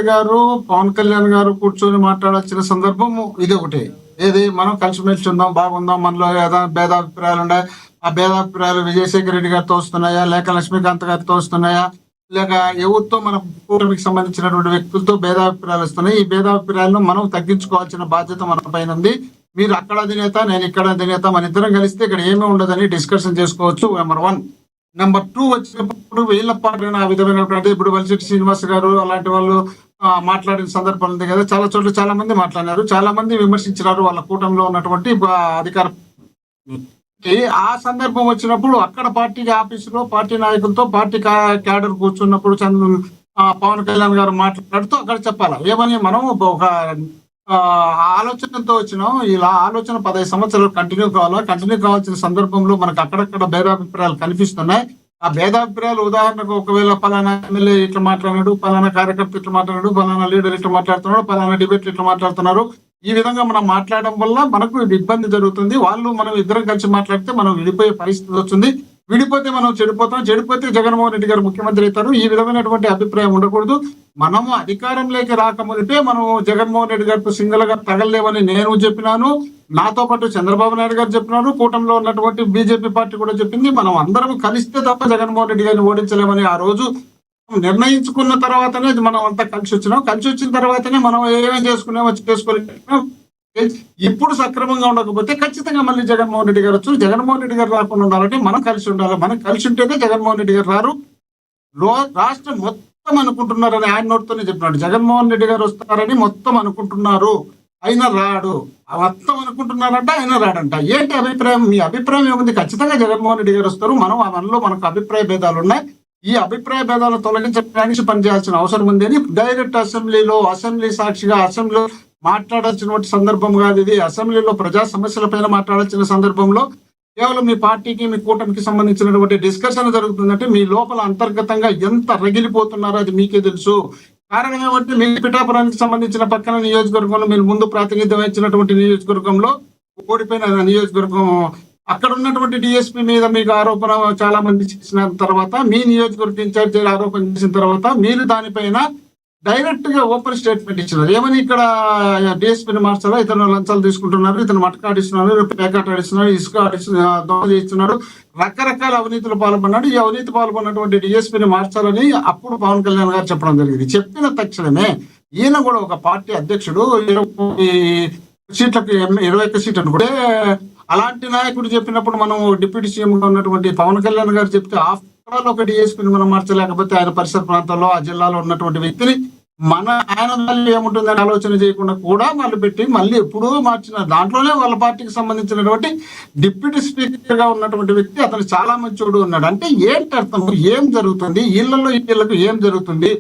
గారు పవన్ కళ్యాణ్ గారు కూర్చొని మాట్లాడాల్సిన సందర్భం ఇది ఒకటి. ఏది మనం కలిసిమెలిసి ఉందాం, బాగుందాం, మనలో ఏదో భేదాభిప్రాయాలు ఉన్నాయి, ఆ భేదాభిప్రాయాలు విజయశేఖర రెడ్డి గారితో వస్తున్నాయా, లేక లక్ష్మీకాంత్ గారితో వస్తున్నాయా, లేక ఎవరితో మన కూటమికి సంబంధించినటువంటి వ్యక్తులతో భేదాభిప్రాయాలు వస్తున్నాయి. ఈ భేదాభిప్రాయాలను మనం తగ్గించుకోవాల్సిన బాధ్యత మన పైన ఉంది. మీరు అక్కడ అధినేత, నేను ఇక్కడ అధినేత, మన ఇద్దరం కలిస్తే ఇక్కడ ఏమీ ఉండదని డిస్కషన్ చేసుకోవచ్చు. నెంబర్ 1. నెంబర్ 2 వచ్చినప్పుడు వీళ్ళ పాటన ఆ విధమైనటువంటి ఇప్పుడు వలిశెట్టి శ్రీనివాస్ గారు అలాంటి వాళ్ళు మాట్లాడిన సందర్భం ఉంది కదా. చాలా చోట్ల చాలా మంది మాట్లాడినారు, చాలా మంది విమర్శించినారు వాళ్ళ కూటమిలో ఉన్నటువంటి అధికార. ఆ సందర్భం వచ్చినప్పుడు అక్కడ పార్టీ ఆఫీసులో పార్టీ నాయకులతో పార్టీ క్యాడర్ కూర్చున్నప్పుడు పవన్ కళ్యాణ్ గారు మాట్లాడుతూ అక్కడ చెప్పాలా ఏమని, మనం ఒక ఆలోచనతో వచ్చినాం, ఇలా ఆలోచన 15 సంవత్సరాలు కంటిన్యూ కావాల్సిన సందర్భంలో మనకు అక్కడక్కడ భేదాభిప్రాయాలు కనిపిస్తున్నాయి. ఆ భేదాభిప్రాయాలు ఉదాహరణకు ఒకవేళ పలానా ఎమ్మెల్యే ఇట్లా మాట్లాడాడు, పలానా కార్యకర్త ఇట్లా మాట్లాడాడు, పలానా లీడర్ ఇట్లా మాట్లాడుతున్నాడు, పలానా డిబేట్లు ఇట్లా మాట్లాడుతున్నారు, ఈ విధంగా మనం మాట్లాడడం వల్ల మనకు ఇబ్బంది జరుగుతుంది. వాళ్ళు మనం ఇద్దరం కలిసి మాట్లాడితే మనం విడిపోయే పరిస్థితి వస్తుంది. విడిపోతే మనం చెడిపోతే జగన్మోహన్ రెడ్డి గారు ముఖ్యమంత్రి అవుతారు. ఈ విధమైనటువంటి అభిప్రాయం ఉండకూడదు. మనము అధికారంలోకి రాకముందే మనం జగన్మోహన్ రెడ్డి గారితో సింగల్ గా తగలేవని నేను చెప్పినాను, నాతో పాటు చంద్రబాబు నాయుడు గారు చెప్పినారు, కూటమిలో ఉన్నటువంటి బీజేపీ పార్టీ కూడా చెప్పింది. మనం అందరం కలిస్తే తప్ప జగన్మోహన్ రెడ్డి గారిని ఓడించలేమని ఆ రోజు నిర్ణయించుకున్న తర్వాతనే మనం అంతా కలిసి వచ్చిన తర్వాతనే మనం ఏమేం చేసుకోలేము. ఇప్పుడు సక్రమంగా ఉండకపోతే ఖచ్చితంగా మళ్ళీ జగన్మోహన్ రెడ్డి గారు వచ్చు. జగన్మోహన్ రెడ్డి గారు రాకుండా ఉండాలంటే మనం కలిసి ఉండాలి. మనం కలిసి ఉంటేనే జగన్మోహన్ రెడ్డి గారు రారు. రాష్ట్రం మొత్తం అనుకుంటున్నారని ఆయన నోటితోనే చెప్పినాడు. జగన్మోహన్ రెడ్డి గారు వస్తారని మొత్తం అనుకుంటున్నారు, అయినా రాడు. మొత్తం అనుకుంటున్నారంట, అయినా రాడంట. ఏంటి అభిప్రాయం? మీ అభిప్రాయం ఏముంది? ఖచ్చితంగా జగన్మోహన్ రెడ్డి గారు వస్తారు. మనలో మనకు అభిప్రాయ భేదాలు ఉన్నాయి. ఈ అభిప్రాయ భేదాలను తొలగించడానికి పనిచేయాల్సిన అవసరం ఉంది అని డైరెక్ట్ అసెంబ్లీ సాక్షిగా అసెంబ్లీలో మాట్లాడాల్సిన సందర్భం కాదు ఇది. అసెంబ్లీలో ప్రజా సమస్యల పైన మాట్లాడాల్సిన సందర్భంలో కేవలం మీ పార్టీకి మీ కూటమికి సంబంధించినటువంటి డిస్కషన్ జరుగుతుందంటే మీ లోపల అంతర్గతంగా ఎంత రగిలిపోతున్నారో అది మీకే తెలుసు. కారణం ఏమంటే మీ పిఠాపురానికి సంబంధించిన పక్కన నియోజకవర్గంలో మీరు ముందు ప్రాతినిధ్యం వహించినటువంటి నియోజకవర్గంలో ఓడిపోయిన నియోజకవర్గం, అక్కడ ఉన్నటువంటి డిఎస్పీ మీద మీకు ఆరోపణ చాలా మంది చేసిన తర్వాత, మీ నియోజకవర్గ ఇన్ఛార్జి ఆరోపణ చేసిన తర్వాత మీరు దానిపైన డైరెక్ట్ గా ఓపెన్ స్టేట్మెంట్ ఇచ్చినారు. ఏమని, ఇక్కడ డిఎస్పీని మార్చాలా, ఇతను లంచాలు తీసుకుంటున్నారు, ఇతను మటక ఆడిస్తున్నారు, పేకాట ఆడిస్తున్నారు, ఇసుక దొంగ చేస్తున్నాడు, రకరకాల అవినీతిలో పాల్గొన్నాడు. ఈ అవినీతి పాల్గొన్నటువంటి డిఎస్పీని మార్చాలని అప్పుడు పవన్ కళ్యాణ్ గారు చెప్పడం జరిగింది. చెప్పిన తక్షణమే ఈయన కూడా ఒక పార్టీ అధ్యక్షుడు, 20 సీట్లకు 21 సీట్లు అనుకుంటే అలాంటి నాయకుడు చెప్పినప్పుడు మనం డిప్యూటీ సీఎం గా ఉన్నటువంటి పవన్ కళ్యాణ్ గారు చెప్తే ఆఫ్టర్ ఒక డిఎస్పీని మనం మార్చలేకపోతే ఆయన పరిసర ప్రాంతాల్లో ఆ జిల్లాలో ఉన్నటువంటి వ్యక్తిని ఆయన మళ్ళీ ఏముంటుందని ఆలోచన చేయకుండా కూడా వాళ్ళు పెట్టి మళ్ళీ ఎప్పుడూ మార్చిన దాంట్లోనే వాళ్ళ పార్టీకి సంబంధించినటువంటి డిప్యూటీ స్పీకర్ గా ఉన్నటువంటి వ్యక్తి అతను చాలా మంచోడు ఉన్నాడు. అంటే ఏంటి అర్థం? ఏం జరుగుతుంది వీళ్ళకు ఏం జరుగుతుంది?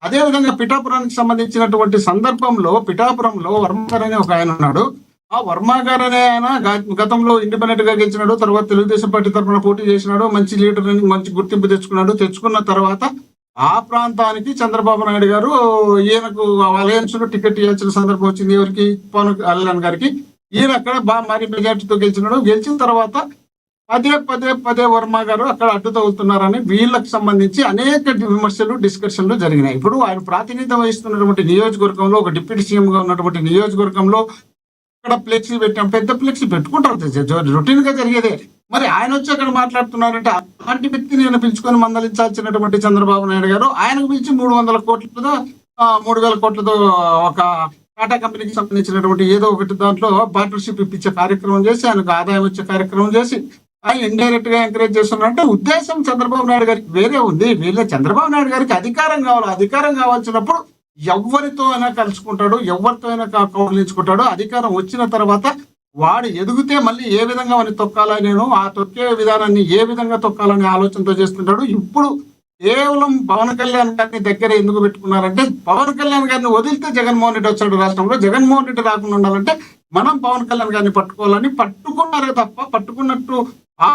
అదేవిధంగా పిఠాపురానికి సంబంధించినటువంటి సందర్భంలో పిఠాపురంలో వర్మ గారు అనే ఒక ఆయన ఉన్నాడు. ఆ వర్మ గారు అనే ఆయన గతంలో ఇండిపెండెంట్ గా గెలిచినాడు, తర్వాత తెలుగుదేశం పార్టీ తరఫున పోటీ చేసినాడు, మంచి లీడర్ మంచి గుర్తింపు తెచ్చుకున్న తర్వాత ఆ ప్రాంతానికి చంద్రబాబు నాయుడు గారు ఈయనకు అలయన్స్ లో టికెట్ ఇవ్వాల్సిన సందర్భం వచ్చింది. ఎవరికి? పవన్ కళ్యాణ్ గారికి. ఈయన అక్కడ భారీ మెజార్టీతో గెలిచినాడు. గెలిచిన తర్వాత పదే వర్మ గారు అక్కడ అడ్డు తగులుతున్నారని వీళ్ళకి సంబంధించి అనేక విమర్శలు డిస్కషన్లు జరిగినాయి. ఇప్పుడు ఆయన ప్రాతినిధ్యం వహిస్తున్నటువంటి నియోజకవర్గంలో ఒక డిప్యూటీ సీఎం గా ఉన్నటువంటి నియోజకవర్గంలో అక్కడ ఫ్లెక్సీ పెట్టాం, పెద్ద ఫ్లెక్సీ పెట్టుకుంటారు, రొటీన్ గా జరిగేదే. మరి ఆయన వచ్చి అక్కడ మాట్లాడుతున్నారంటే అలాంటి వ్యక్తిని నేను పిలుచుకొని మందలించాల్సినటువంటి చంద్రబాబు నాయుడు గారు ఆయనకు పిలిచి 300 కోట్లతో 3,000 కోట్లతో ఒక టాటా కంపెనీకి సంబంధించినటువంటి ఏదో ఒకటి దాంట్లో పార్ట్నర్షిప్ ఇప్పించే కార్యక్రమం చేసి ఆయనకు ఆదాయం వచ్చే కార్యక్రమం చేసి ఆయన ఇండైరెక్ట్ గా ఎంకరేజ్ చేస్తున్నారంటే ఉద్దేశం చంద్రబాబు నాయుడు గారికి వేరే ఉంది. చంద్రబాబు నాయుడు గారికి అధికారం కావాలి. అధికారం కావాల్సినప్పుడు ఎవరితో అయినా కలుసుకుంటాడు, ఎవరితో అయినా కౌలించుకుంటాడు. అధికారం వచ్చిన తర్వాత వాడు ఎదిగితే మళ్ళీ ఏ విధంగా వాడిని తొక్కాలని, ఆ తొక్కే విధానాన్ని ఏ విధంగా తొక్కాలనే ఆలోచనతో చేస్తుంటాడు. ఇప్పుడు కేవలం పవన్ కళ్యాణ్ గారిని దగ్గర ఎందుకు పెట్టుకున్నారంటే పవన్ కళ్యాణ్ గారిని వదిలితే జగన్మోహన్ రెడ్డి వచ్చాడు రాష్ట్రంలో. జగన్మోహన్ రెడ్డి రాకుండా ఉండాలంటే మనం పవన్ కళ్యాణ్ గారిని పట్టుకున్నారే తప్ప పట్టుకున్నట్టు ఆ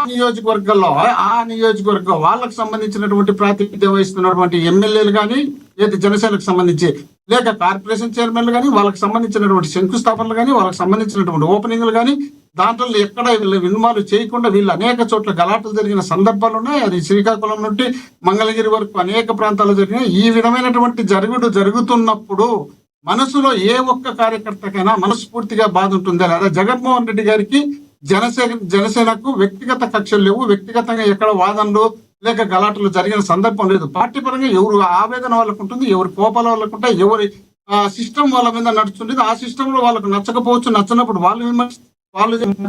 నియోజకవర్గం వాళ్ళకు సంబంధించినటువంటి ప్రాతినిధ్యం వహిస్తున్నటువంటి ఎమ్మెల్యేలు కానీ, లేదా జనసేనకు సంబంధించి లేక కార్పొరేషన్ చైర్మన్లు కానీ, వాళ్ళకి సంబంధించినటువంటి శంకుస్థాపనలు కానీ, వాళ్ళకి సంబంధించినటువంటి ఓపెనింగ్లు కానీ దాంట్లో ఎక్కడ వీళ్ళు ఇన్వాల్వ్ చేయకుండా వీళ్ళు అనేక చోట్ల గలాటలు జరిగిన సందర్భాలు ఉన్నాయి. అది శ్రీకాకుళం నుండి మంగళగిరి వరకు అనేక ప్రాంతాల్లో జరిగినాయి. ఈ విధమైనటువంటి జరుగుతున్నప్పుడు మనసులో ఏ ఒక్క కార్యకర్తకైనా మనస్ఫూర్తిగా బాధ ఉంటుందా లేదా? జగన్మోహన్ రెడ్డి గారికి జనసేనకు వ్యక్తిగత కక్షలు లేవు, వ్యక్తిగతంగా ఎక్కడ వాదనలు లేక గలాటలు జరిగిన సందర్భం లేదు. పార్టీ పరంగా ఎవరు ఆవేదన వాళ్ళకు ఉంటుంది, ఎవరి కోపాల వాళ్ళకు ఉంటాయి, ఎవరి సిస్టమ్ వాళ్ళ మీద నడుస్తుంటుంది. ఆ సిస్టమ్ లో వాళ్ళకు నచ్చకపోవచ్చు, నచ్చినప్పుడు వాళ్ళు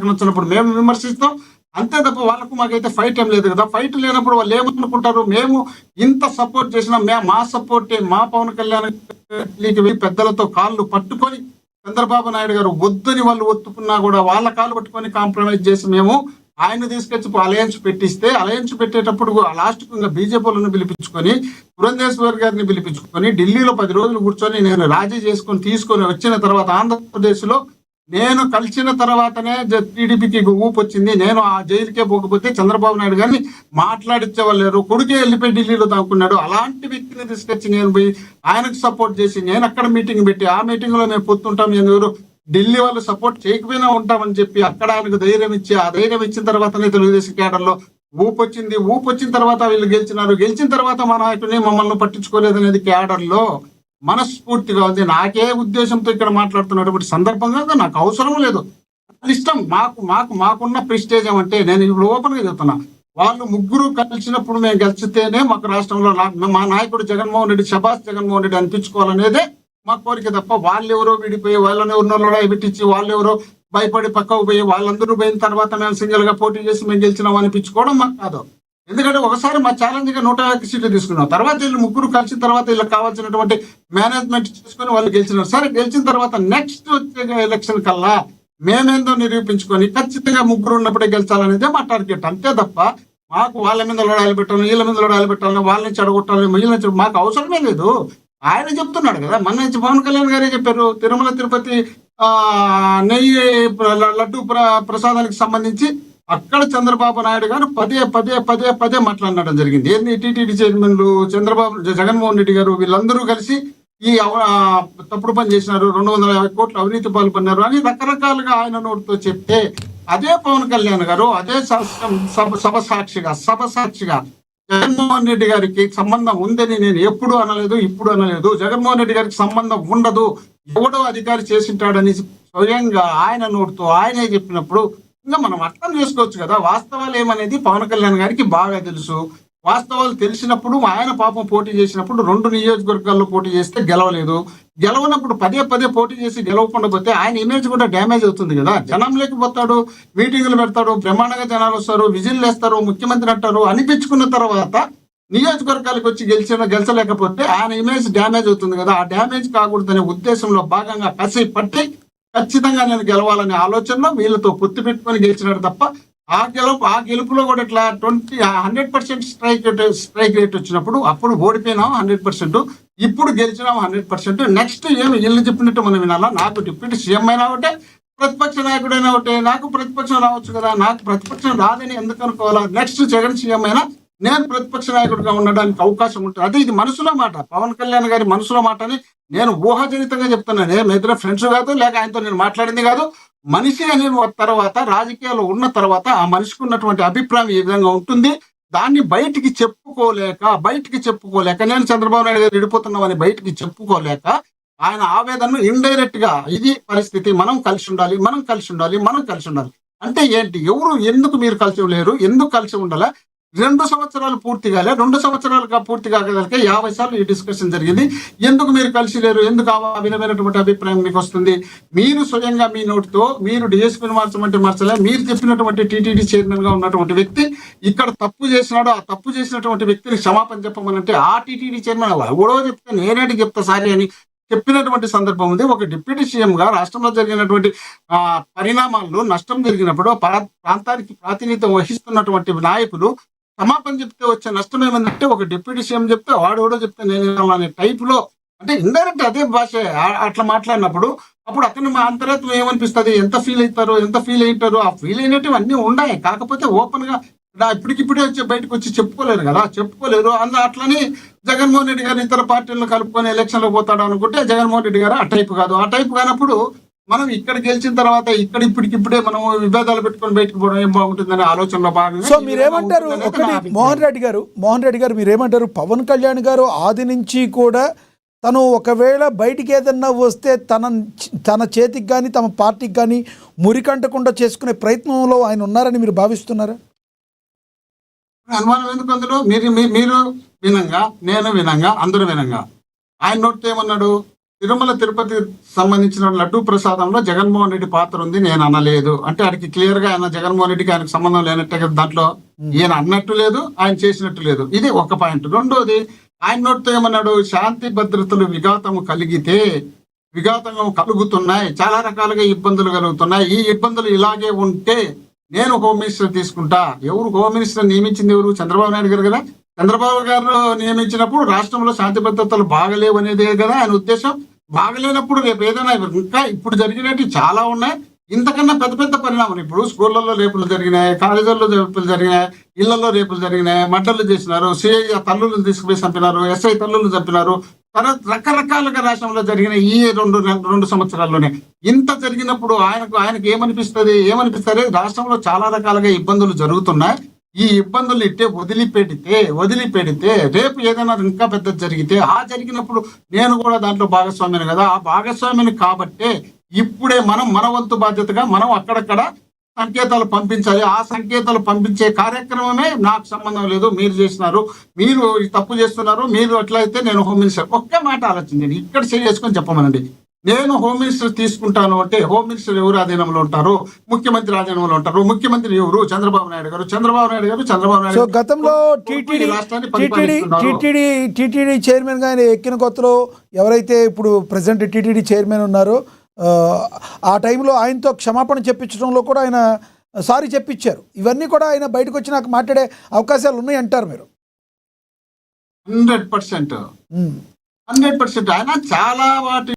నచ్చినప్పుడు మేము విమర్శిస్తాం. అంతే తప్ప వాళ్ళకు మాకైతే ఫైట్ ఏం లేదు కదా. ఫైట్ లేనప్పుడు వాళ్ళు ఏమనుకుంటారు, మేము ఇంత సపోర్ట్ చేసినా మా సపోర్ట్ మా పవన్ కళ్యాణ్ పెద్దలతో కాళ్ళు పట్టుకొని చంద్రబాబు నాయుడు గారు వద్దని వాళ్ళు ఒత్తుకున్నా కూడా వాళ్ళ కాళ్ళు పట్టుకొని కాంప్రమైజ్ చేసి మేము ఆయన తీసుకొచ్చి అలయన్స్ పెట్టిస్తే, అలయన్స్ పెట్టేటప్పుడు లాస్ట్ కు ఇంకా బీజేపీలను పిలిపించుకొని పురంధేశ్వర్ గారిని పిలిపించుకొని ఢిల్లీలో 10 రోజులు కూర్చొని నేను రాజీ చేసుకొని తీసుకొని వచ్చిన తర్వాత ఆంధ్రప్రదేశ్ లో నేను కలిసిన తర్వాతనే టీడీపీకి ఊపు వచ్చింది. నేను ఆ జైలుకే పోకపోతే చంద్రబాబు నాయుడు గారిని మాట్లాడించేవాళ్ళు, కొడుకే వెళ్ళిపోయి ఢిల్లీలో దాక్కున్నాడు. అలాంటి వ్యక్తిని తీసుకొచ్చి నేను పోయి ఆయనకు సపోర్ట్ చేసి నేను అక్కడ మీటింగ్ పెట్టి ఆ మీటింగ్ లో మేము పొత్తుంటాం, ఎవరు ఢిల్లీ వాళ్ళు సపోర్ట్ చేయకపోయినా ఉంటామని చెప్పి అక్కడ ఆయనకు ధైర్యం ఇచ్చి, ఆ ధైర్యం ఇచ్చిన తర్వాతనే తెలుగుదేశం కేడర్లో ఊపు వచ్చిన తర్వాత వీళ్ళు గెలిచిన తర్వాత మా నాయకుడిని మమ్మల్ని పట్టించుకోలేదనేది కేడర్లో మనస్ఫూర్తిగా ఉంది. నాకే ఉద్దేశంతో ఇక్కడ మాట్లాడుతున్నటువంటి సందర్భంగా నాకు అవసరం లేదు. ఇష్టం మాకున్న ప్రెస్టేజ్ ఏమంటే, నేను ఇప్పుడు ఓపెన్ గా చెప్తున్నా, వాళ్ళు ముగ్గురు కలిసినప్పుడు మేము గెలిచితేనే మాకు రాష్ట్రంలో మా నాయకుడు జగన్మోహన్ రెడ్డి జగన్మోహన్ రెడ్డి అనిపించుకోవాలనేదే మా కోరిక తప్ప వాళ్ళెవరో విడిపోయి వాళ్ళని ఎవరినో పెట్టించి వాళ్ళెవరో భయపడి పక్కకు పోయి వాళ్ళందరూ పోయిన తర్వాత మేము సింగిల్ గా పోటీ చేసి మేము గెలిచినాం అనిపించుకోవడం మాకు కాదు. ఎందుకంటే ఒకసారి మా ఛాలెంజ్ గా 150 సీట్లు తీసుకున్నాం. తర్వాత వీళ్ళు ముగ్గురు కలిసిన తర్వాత వీళ్ళకి కావాల్సినటువంటి మేనేజ్మెంట్ చేసుకొని వాళ్ళు గెలిచినారు. సరే, గెలిచిన తర్వాత నెక్స్ట్ వచ్చే ఎలక్షన్ కల్లా మేమేందో నిరూపించుకొని ఖచ్చితంగా ముగ్గురు ఉన్నప్పుడే గెలిచాలనేదే మా టార్గెట్. అంతే తప్ప మాకు వాళ్ళ మీద లొడాలు పెట్టాలని, వీళ్ళ మీద లొడాలు పెట్టాలని, వాళ్ళని చెడగొట్టాలని, వీళ్ళని మాకు అవసరమే లేదు. ఆయన చెప్తున్నాడు కదా, మన నుంచి పవన్ కళ్యాణ్ గారే చెప్పారు, తిరుమల తిరుపతి నెయ్యి లడ్డు ప్రసాదానికి సంబంధించి అక్కడ చంద్రబాబు నాయుడు గారు పదే మాట్లాడడం జరిగింది. ఏంది టీటీడీ చైర్మన్లు జగన్మోహన్ రెడ్డి గారు వీళ్ళందరూ కలిసి ఈ తప్పుడు పని చేసినారు, 250 కోట్లు అవినీతి పాల్పడినారు అని రకరకాలుగా ఆయన నోటితో చెప్తే, అదే పవన్ కళ్యాణ్ గారు అదే సభ సాక్షిగా జగన్మోహన్ రెడ్డి గారికి సంబంధం ఉందని నేను ఎప్పుడు అనలేదు, ఇప్పుడు అనలేదు. జగన్మోహన్ రెడ్డి గారికి సంబంధం ఉండదు, ఎవడో అధికారి చేసింటాడని స్వయంగా ఆయన నోటితో ఆయనే చెప్పినప్పుడు ఇంకా మనం అర్థం చేసుకోవచ్చు కదా. వాస్తవాలు ఏమనేది పవన్ కళ్యాణ్ గారికి బాగా తెలుసు. వాస్తవాలు తెలిసినప్పుడు ఆయన పాపం పోటీ చేసినప్పుడు 2 నియోజకవర్గాల్లో పోటీ చేస్తే గెలవనప్పుడు పదే పోటీ చేసి గెలవకుండా పోతే ఆయన ఇమేజ్ కూడా డ్యామేజ్ అవుతుంది కదా. జనం లేకపోతాడు, మీటింగులు పెడతాడు, బ్రహ్మాండంగా జనాలు వస్తారు, విజిల్ వేస్తారు, ముఖ్యమంత్రి అంటారు అనిపించుకున్న తర్వాత నియోజకవర్గాలకు వచ్చి గెలిచలేకపోతే ఆయన ఇమేజ్ డ్యామేజ్ అవుతుంది కదా. ఆ డ్యామేజ్ కాకూడదనే ఉద్దేశంలో భాగంగా కసి పట్టి ఖచ్చితంగా నేను గెలవాలనే ఆలోచనలో వీళ్ళతో పొత్తు పెట్టుకొని గెలిచినాడు తప్ప ఆ గెలుపులో కూడా ఇట్లా 100% స్ట్రైక్ రేట్ వచ్చినప్పుడు అప్పుడు ఓడిపోయినాం 100%, ఇప్పుడు గెలిచినాం 100%. నెక్స్ట్ ఏమి వీళ్ళు చెప్పినట్టు మనం వినాలా? నాకు డిప్యూటీ సీఎం అయినా ఒకటే, ప్రతిపక్ష నాయకుడైనా ఒకటే. నాకు ప్రతిపక్షం రావచ్చు కదా, నాకు ప్రతిపక్షం రాదని ఎందుకు అనుకోవాలా? నెక్స్ట్ జగన్ సీఎం అయినా నేను ప్రతిపక్ష నాయకుడిగా ఉండడానికి అవకాశం ఉంటుంది. అదే ఇది మనసులో మాట, పవన్ కళ్యాణ్ గారి మనసులో మాట అని నేను ఊహాజనితంగా చెప్తున్నాను. ఇద్దరు ఫ్రెండ్స్ కాదు, లేక ఆయనతో నేను మాట్లాడింది కాదు. మనిషి అనే తర్వాత రాజకీయాల్లో ఉన్న తర్వాత ఆ మనిషికి ఉన్నటువంటి అభిప్రాయం ఏ విధంగా ఉంటుంది, దాన్ని బయటికి చెప్పుకోలేక నేను చంద్రబాబు నాయుడు గారు విడిపోతున్నామని బయటికి చెప్పుకోలేక ఆయన ఆవేదనను ఇండైరెక్ట్ గా, ఇది పరిస్థితి, మనం కలిసి ఉండాలి అంటే ఏంటి? ఎందుకు మీరు కలిసి లేరు? ఎందుకు కలిసి ఉండాలా? 2 సంవత్సరాలు పూర్తి కాలే, 2 సంవత్సరాలుగా పూర్తి కాగలిగే 50 సార్లు ఈ డిస్కషన్ జరిగింది. ఎందుకు మీరు కలిసి లేరు? ఎందుకు ఆ విధమైనటువంటి అభిప్రాయం మీకు వస్తుంది? మీరు స్వయంగా మీ నోటితో మీరు డిఎస్పీని మార్చలే. మీరు చెప్పినటువంటి టీటీడీ చైర్మన్ గా ఉన్నటువంటి వ్యక్తి ఇక్కడ తప్పు చేసినాడు, ఆ తప్పు చేసినటువంటి వ్యక్తిని క్షమాపణ చెప్పమనంటే ఆ టీటీడీ చైర్మన్ ఎవడో చెప్తే నేనేంటి చెప్తా సారీ అని చెప్పినటువంటి సందర్భం ఉంది. ఒక డిప్యూటీ సీఎం గా రాష్ట్రంలో జరిగినటువంటి పరిణామాల్లో నష్టం జరిగినప్పుడు ప్రాంతానికి ప్రాతినిధ్యం వహిస్తున్నటువంటి నాయకులు క్షమాపణ చెప్తే వచ్చే నష్టం ఏమంటే, ఒక డిప్యూటీ సీఎం చెప్తే వాడెవడో చెప్తే నేను అనే టైప్ లో, అంటే ఇండైరెక్ట్ అదే భాష అట్లా మాట్లాడినప్పుడు అప్పుడు అతను మా అంతరాత్మ ఏమనిపిస్తుంది, ఎంత ఫీల్ అవుతారు, ఆ ఫీల్ అయినట్టు అన్ని ఉన్నాయి. కాకపోతే ఓపెన్ గా ఇప్పటికిప్పుడే బయటకు వచ్చి చెప్పుకోలేరు. అందులో అట్లని జగన్మోహన్ రెడ్డి గారు ఇతర పార్టీలను కలుపుకొని ఎలక్షన్ లో పోతాడు అనుకుంటే జగన్మోహన్ రెడ్డి గారు ఆ టైప్ కాదు. ఆ టైప్ కానప్పుడు మనం ఇక్కడ గెలిచిన తర్వాత ఇక్కడ ఇప్పటికిప్పుడే మనం విభేదాలు పెట్టుకొని బయటకు పోవడం ఏం బాగుంటుందనే ఆలోచనలో భాగంగా సో మీరేమంటారు? ఒకటి మోహన్ రెడ్డి గారు మీరేమంటారు? పవన్ కళ్యాణ్ గారు ఆది నుంచి కూడా తను ఒకవేళ బయటికి ఏదన్నా వస్తే తన చేతికి కానీ తమ పార్టీకి కానీ మురికంటకుండా చేసుకునే ప్రయత్నంలో ఆయన ఉన్నారని మీరు భావిస్తున్నారా? అనుమానం ఎందుకు అందులో? మీరు వినంగా, నేను వినంగా, అందరూ వినంగా. ఆయన నోటితో ఏమన్నాడు? తిరుమల తిరుపతి సంబంధించిన లడ్డూ ప్రసాదంలో జగన్మోహన్ రెడ్డి పాత్ర ఉంది, నేను అనలేదు అంటే ఆయనకి క్లియర్ గా ఆయన జగన్మోహన్ రెడ్డికి ఆయనకు సంబంధం లేనట్టే కదా. దాంట్లో ఈయన అన్నట్టు లేదు, ఆయన చేసినట్టు లేదు. ఇది ఒక పాయింట్. రెండోది, ఆయన నోటితో ఏమన్నాడు? శాంతి భద్రతలు విఘాతము కలుగుతున్నాయి, చాలా రకాలుగా ఇబ్బందులు కలుగుతున్నాయి. ఈ ఇబ్బందులు ఇలాగే ఉంటే నేను హోమ్ మినిస్టర్ తీసుకుంటా. ఎవరు హోమ్ మినిస్టర్ నియమించింది? ఎవరు? చంద్రబాబు నాయుడు గారు కదా. చంద్రబాబు గారు నియమించినప్పుడు రాష్ట్రంలో శాంతి భద్రతలు బాగలేవు అనేదే కదా ఆయన ఉద్దేశం. బాగలేనప్పుడు రేపు ఏదైనా ఇంకా ఇప్పుడు జరిగినట్టు చాలా ఉన్నాయి. ఇంతకన్నా పెద్ద పెద్ద పరిణామాలు ఇప్పుడు స్కూళ్ళల్లో రేపులు జరిగినాయి, కాలేజీల్లో రేపులు జరిగినాయి, ఇళ్లలో రేపులు జరిగినాయి, మర్డర్లు చేసినారు, సిఐ తల్లులను తీసుకుపోయి చంపినారు, ఎస్ఐ తల్లులను చంపినారు. తర్వాత రకరకాలుగా రాష్ట్రంలో జరిగిన ఈ రెండు సంవత్సరాల్లోనే ఇంత జరిగినప్పుడు ఆయనకు ఏమనిపిస్తుంది? రాష్ట్రంలో చాలా రకాలుగా ఇబ్బందులు జరుగుతున్నాయి. ఈ ఇబ్బందులు ఇట్టే వదిలిపెడితే రేపు ఏదైనా ఇంకా పెద్ద జరిగితే ఆ జరిగినప్పుడు నేను కూడా దాంట్లో భాగస్వామిని కదా. ఆ భాగస్వామిని కాబట్టే ఇప్పుడే మన వంతు బాధ్యతగా మనం అక్కడక్కడ సంకేతాలు పంపించాలి. ఆ సంకేతాలు పంపించే కార్యక్రమమే నాకు సంబంధం లేదు, మీరు చేసినారు, మీరు తప్పు చేస్తున్నారు, మీరు ఎట్లయితే నేను హోమ్ మినిస్టర్. ఒక్క మాట ఆలోచించండి, ఇక్కడ చేసుకొని చెప్పమనండి. నేను హోమ్ మినిస్టర్ తీసుకుంటాను అంటే హోమ్ మినిస్టర్ ఎవరు ఆధీనంలో ఉంటారు? ముఖ్యమంత్రి ఆధీనంలో ఉంటారు. ముఖ్యమంత్రి ఎవరు? చంద్రబాబు నాయుడు గారు. సో గతంలో టీటీడీ చైర్మన్ గా ఆయన ఎక్కిన కొత్తలో ఎవరైతే ఇప్పుడు ప్రెసిడెంట్ టీటీడీ చైర్మన్ ఉన్నారో ఆ టైంలో ఆయనతో క్షమాపణ చెప్పించడంలో కూడా ఆయన సారీ చెప్పించారు. ఇవన్నీ కూడా ఆయన బయటకు వచ్చి నాకు మాట్లాడే అవకాశాలు ఉన్నాయి అంటారు మీరు? 100% ఆయన చాలా వాటి